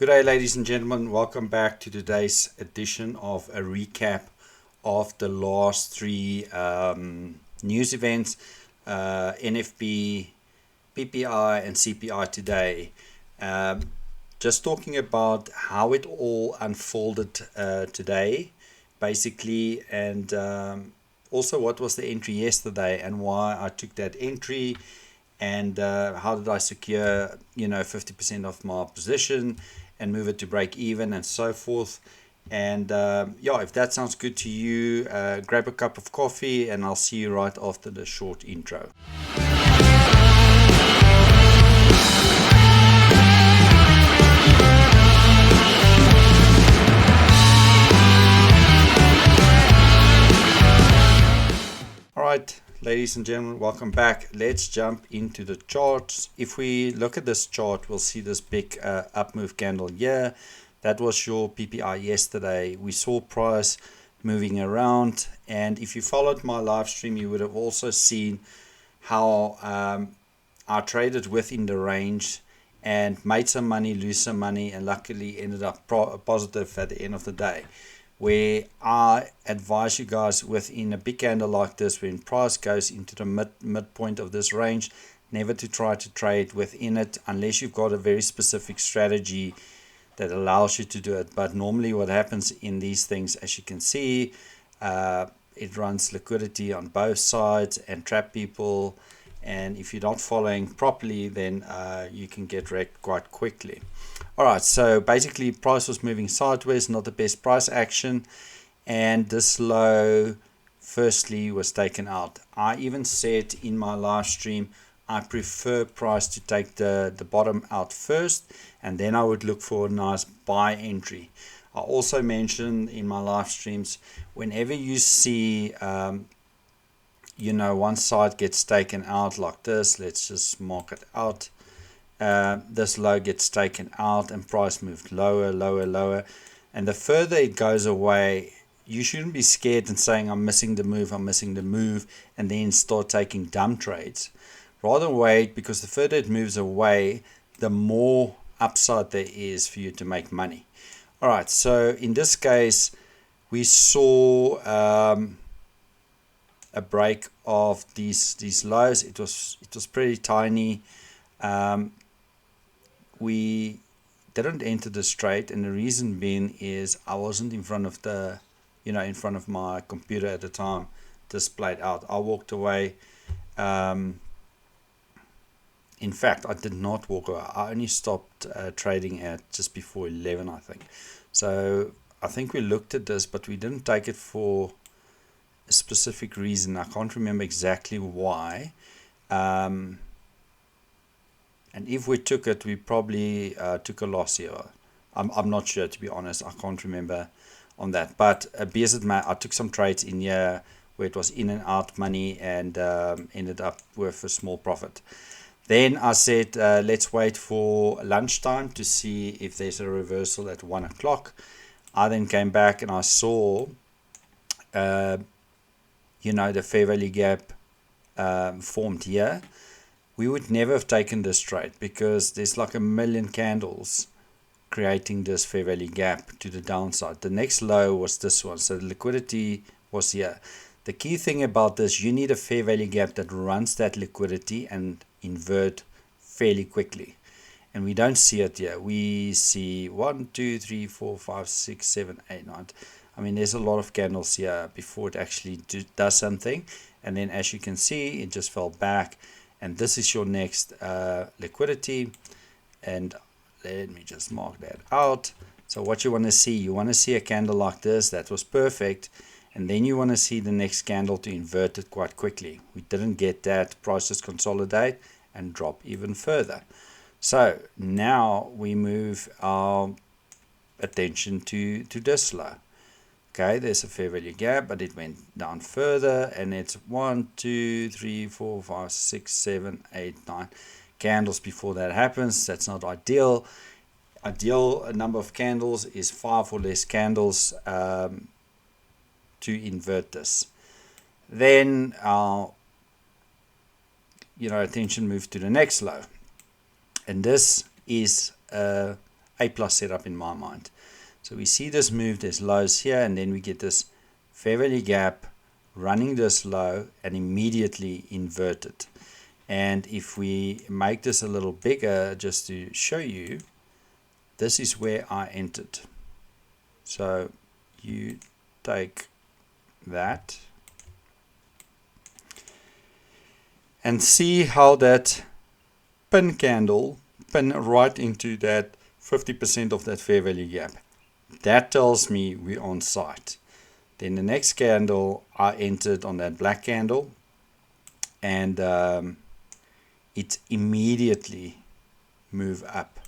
Good day, ladies and gentlemen. Welcome back to today's edition of a recap of the last three news events, NFP, PPI, and CPI today. Just talking about how it all unfolded today, basically, and also what was the entry yesterday and why I took that entry, and how did I secure 50% of my position and move it to break even and so forth. And if that sounds good to you, grab a cup of coffee and I'll see you right after the short intro. All right, ladies and gentlemen, welcome back. Let's jump into the charts. If we look at this chart, we'll see this big up move candle here. That was your PPI yesterday. We saw price moving around, and if you followed my live stream, you would have also seen how I traded within the range and made some money, lose some money, and luckily ended up positive at the end of the day, where I advise you guys within a big candle like this, when price goes into the midpoint of this range, never to try to trade within it unless you've got a very specific strategy that allows you to do it. But normally what happens in these things, as you can see, it runs liquidity on both sides and trap people, and if you're not following properly, then you can get wrecked quite quickly. Alright, so basically price was moving sideways, not the best price action, and this low firstly was taken out. I even said in my live stream I prefer price to take the bottom out first, and then I would look for a nice buy entry. I also mentioned in my live streams, whenever you see one side gets taken out like this, let's just mark it out. This low gets taken out and price moved lower, and the further it goes away, you shouldn't be scared and saying I'm missing the move, and then start taking dumb trades. Rather wait, because the further it moves away, the more upside there is for you to make money. Alright, so in this case we saw a break of these lows. It was pretty tiny. We didn't enter this trade, and the reason being is I wasn't in front of in front of my computer at the time this played out. I walked away. In fact, I did not walk away. I only stopped trading at just before 11, I think. So I think we looked at this, but we didn't take it for a specific reason. I can't remember exactly why. And if we took it, we probably took a loss here. I'm not sure, to be honest. I can't remember on that. But be as it may, I took some trades in here where it was in and out money, and ended up with a small profit. Then I said, let's wait for lunchtime to see if there's a reversal at 1 o'clock. I then came back and I saw, the fair value gap formed here. We would never have taken this trade because there's like a million candles creating this fair value gap to the downside. The next low was this one, so the liquidity was here. The key thing about this, you need a fair value gap that runs that liquidity and invert fairly quickly, and we don't see it here. We see 1, 2, 3, 4, 5, 6, 7, 8, 9. I mean, there's a lot of candles here before it actually does something, and then as you can see, it just fell back, and this is your next liquidity. And let me just mark that out. So what you want to see a candle like this that was perfect, and then you want to see the next candle to invert it quite quickly. We didn't get that. Prices consolidate and drop even further. So now we move our attention to this low. Okay, there's a fair value gap, but it went down further, and it's 1, 2, 3, 4, 5, 6, 7, 8, 9 candles before that happens. That's not ideal. Ideal number of candles is 5 or less candles to invert this. Then our attention moves to the next low, and this is a A+ setup in my mind. So we see this move, there's lows here, and then we get this fair value gap running this low and immediately invert it. And if we make this a little bigger just to show you, this is where I entered. So you take that and see how that pin candle pin right into that 50% of that fair value gap. That tells me we're on site. Then the next candle I entered on that black candle, and it immediately moved up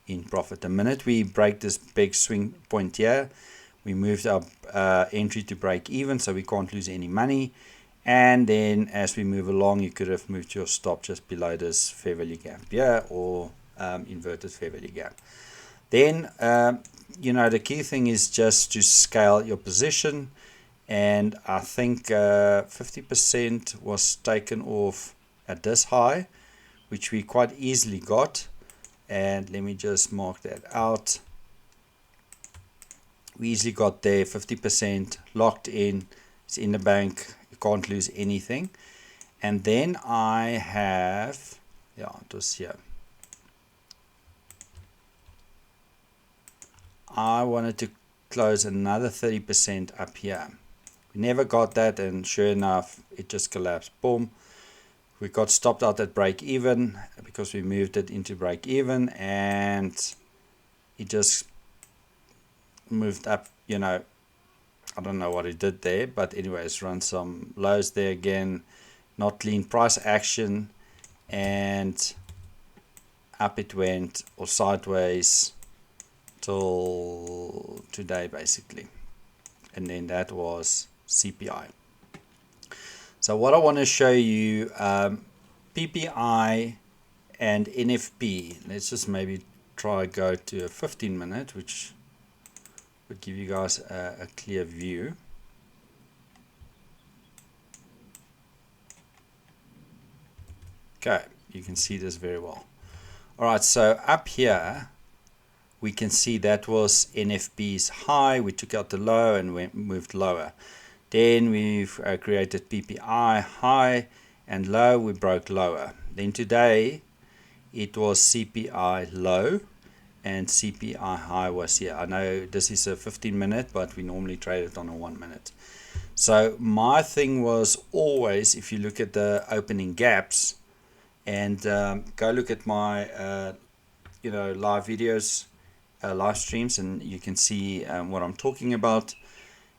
in profit. The minute we break this big swing point here, we moved up entry to break even, so we can't lose any money. And then as we move along, you could have moved your stop just below this fair value gap here, or inverted fair value gap. Then the key thing is just to scale your position, and I think 50% was taken off at this high, which we quite easily got. And let me just mark that out. We easily got there, 50% locked in. It's in the bank. You can't lose anything. And then I have, it was here. I wanted to close another 30% up here. We never got that, and sure enough, it just collapsed. Boom. We got stopped out at break even because we moved it into break even, and it just moved up. I don't know what it did there, but anyways, run some lows there again. Not clean price action, and up it went, or sideways till today basically. And then that was CPI. So what I want to show you, PPI and NFP. Let's just maybe try go to a 15-minute, which would give you guys a clear view. Okay, you can see this very well. Alright, so up here we can see that was NFP's high. We took out the low and moved lower. Then we've created PPI high and low. We broke lower. Then today it was CPI low and CPI high was here. I know this is a 15-minute, but we normally trade it on a 1 minute. So my thing was always, if you look at the opening gaps, and go look at my live videos, live streams, and you can see what I'm talking about.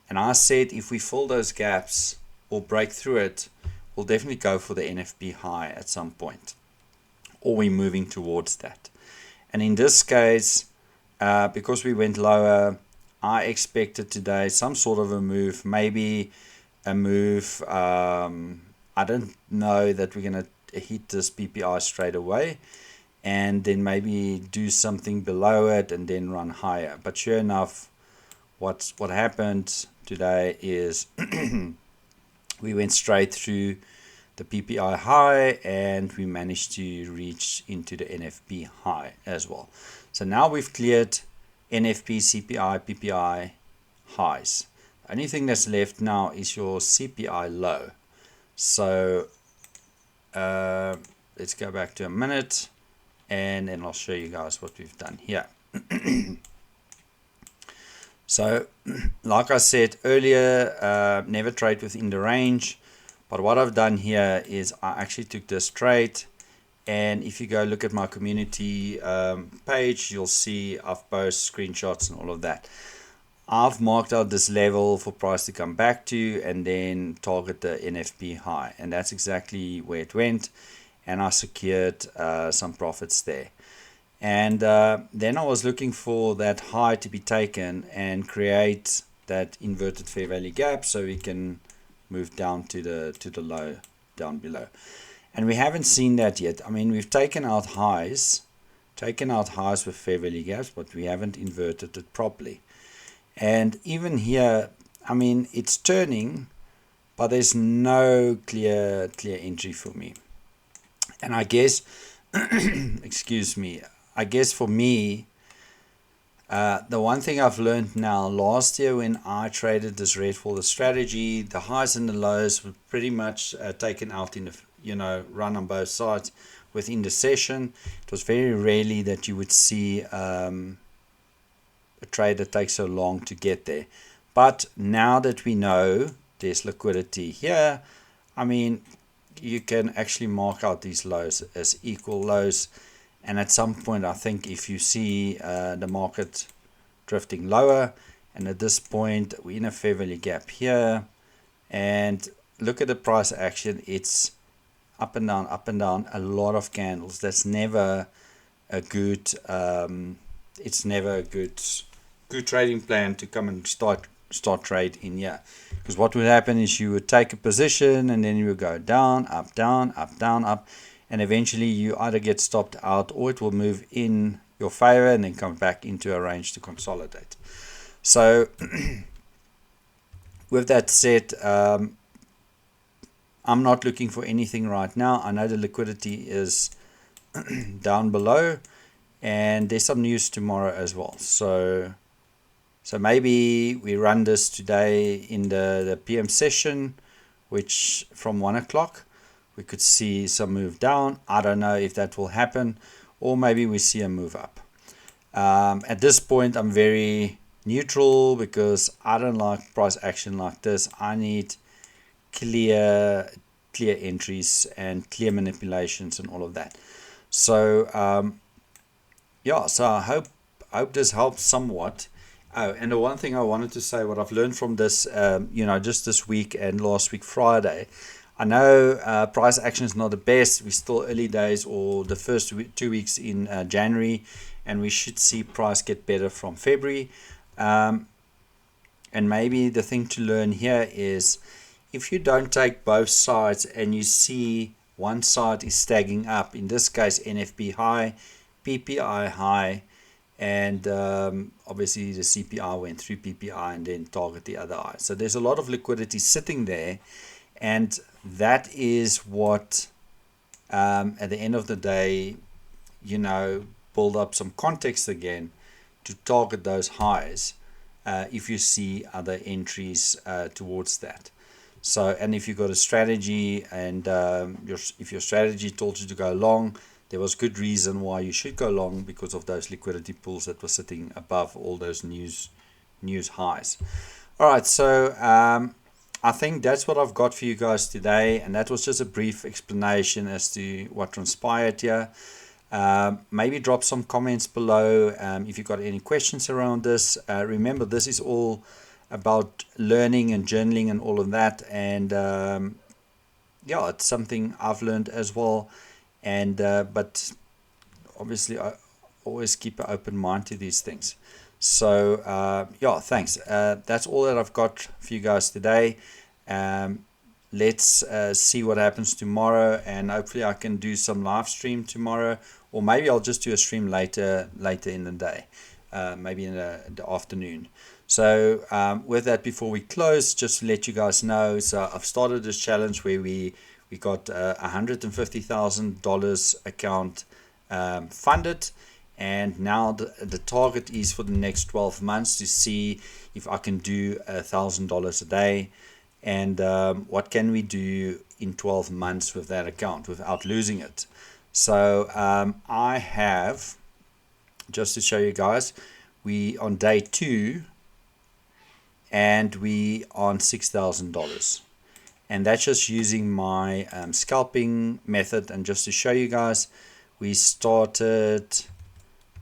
And I said if we fill those gaps or break through it, we'll definitely go for the NFP high at some point, or we're moving towards that. And in this case, because we went lower, I expected today some sort of a move, maybe a move. I don't know that we're going to hit this PPI straight away, and then maybe do something below it and then run higher. But sure enough, what happened today is we went straight through the PPI high, and we managed to reach into the NFP high as well. So now we've cleared NFP, CPI, PPI highs. The only thing that's left now is your CPI low. So let's go back to a minute, and then I'll show you guys what we've done here. So like I said earlier, never trade within the range, but what I've done here is I actually took this trade, and if you go look at my community page, you'll see I've posted screenshots and all of that. I've marked out this level for price to come back to, and then target the NFP high, and that's exactly where it went, and I secured some profits there. And then I was looking for that high to be taken and create that inverted fair value gap, so we can move down to the low down below. And we haven't seen that yet. I mean, we've taken out highs with fair value gaps, but we haven't inverted it properly. And even here, I mean, it's turning, but there's no clear entry for me. And I guess excuse me, I guess for me, The one thing I've learned now, last year when I traded this red for the strategy, the highs and the lows were pretty much taken out in the, run on both sides within the session. It was very rarely that you would see a trade that takes so long to get there. But now that we know there's liquidity here, I mean, you can actually mark out these lows as equal lows. And at some point, I think if you see the market drifting lower, and at this point, we're in a fair value gap here, and look at the price action, it's up and down, a lot of candles. That's never a good, it's never a good trading plan to come and start trade in here. Because what would happen is you would take a position, and then you would go down, up, down, up, down, up, and eventually you either get stopped out or it will move in your favor and then come back into a range to consolidate. So with that said, I'm not looking for anything right now. I know the liquidity is down below, and there's some news tomorrow as well. So maybe we run this today in the PM session, which from 1 o'clock. We could see some move down. I don't know if that will happen, or maybe we see a move up. At this point, I'm very neutral because I don't like price action like this. I need clear entries and clear manipulations and all of that. So so I hope this helps somewhat. Oh, and the one thing I wanted to say, what I've learned from this, just this week and last week Friday. I know price action is not the best. We're still early days or the first 2 weeks in January, and we should see price get better from February. And maybe the thing to learn here is if you don't take both sides and you see one side is stagging up, in this case NFP high, PPI high, and obviously the CPI went through PPI and then target the other eye. So there's a lot of liquidity sitting there. And that is what, at the end of the day, build up some context again to target those highs if you see other entries towards that. So, and if you've got a strategy and if your strategy told you to go long, there was good reason why you should go long because of those liquidity pools that were sitting above all those news highs. All right, so I think that's what I've got for you guys today, and that was just a brief explanation as to what transpired here. Maybe drop some comments below if you've got any questions around this. Remember, this is all about learning and journaling and all of that, and it's something I've learned as well. And but obviously, I always keep an open mind to these things. So thanks. That's all that I've got for you guys today. Let's see what happens tomorrow, and hopefully I can do some live stream tomorrow, or maybe I'll just do a stream later in the day, maybe in the afternoon. So with that, before we close, just to let you guys know, so I've started this challenge where we got $150,000 account funded. And now the target is for the next 12 months to see if I can do $1,000 a day. And what can we do in 12 months with that account without losing it? So I have, just to show you guys, we on day 2 and we on $6,000. And that's just using my scalping method. And just to show you guys, we started...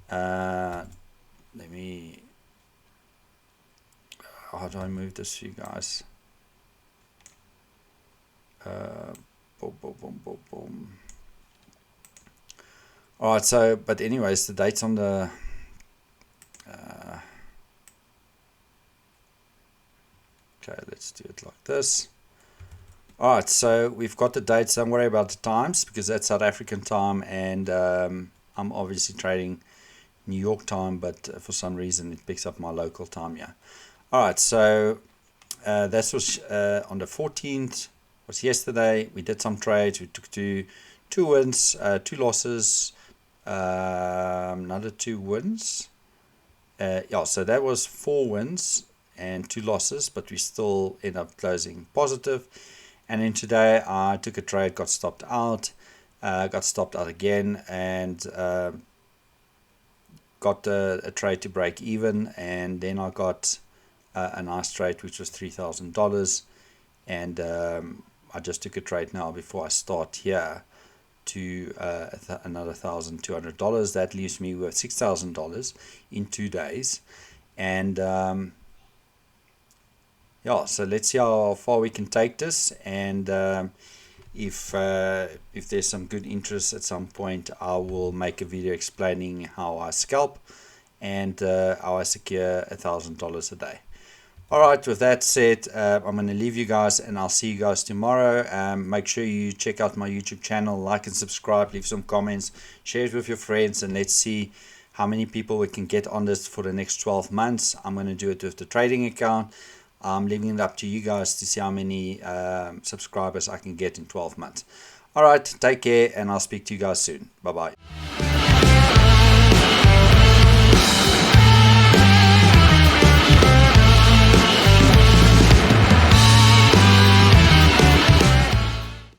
how do I move this for you guys? Boom. All right, so but anyways, the date's on the okay, let's do it like this. All right, so we've got the dates. Don't worry about the times because that's South African time, and I'm obviously trading New York time, but for some reason it picks up my local time here. All right, so that was on the 14th, was yesterday. We did some trades. We took two wins, 2 losses, another 2 wins, yeah, so that was 4 wins and 2 losses, but we still end up closing positive. And then today I took a trade, got stopped out again, and got a trade to break even, and then I got a nice trade which was $3,000, and I just took a trade now before I start here to another $1,200. That leaves me with $6,000 in 2 days, and yeah, so let's see how far we can take this, and if there's some good interest at some point, I will make a video explaining how I scalp and how I secure $1,000 a day. Alright, with that said, I'm going to leave you guys, and I'll see you guys tomorrow. Make sure you check out my YouTube channel, like and subscribe, leave some comments, share it with your friends, and let's see how many people we can get on this for the next 12 months. I'm going to do it with the trading account. I'm leaving it up to you guys to see how many subscribers I can get in 12 months. Alright, take care, and I'll speak to you guys soon. Bye-bye.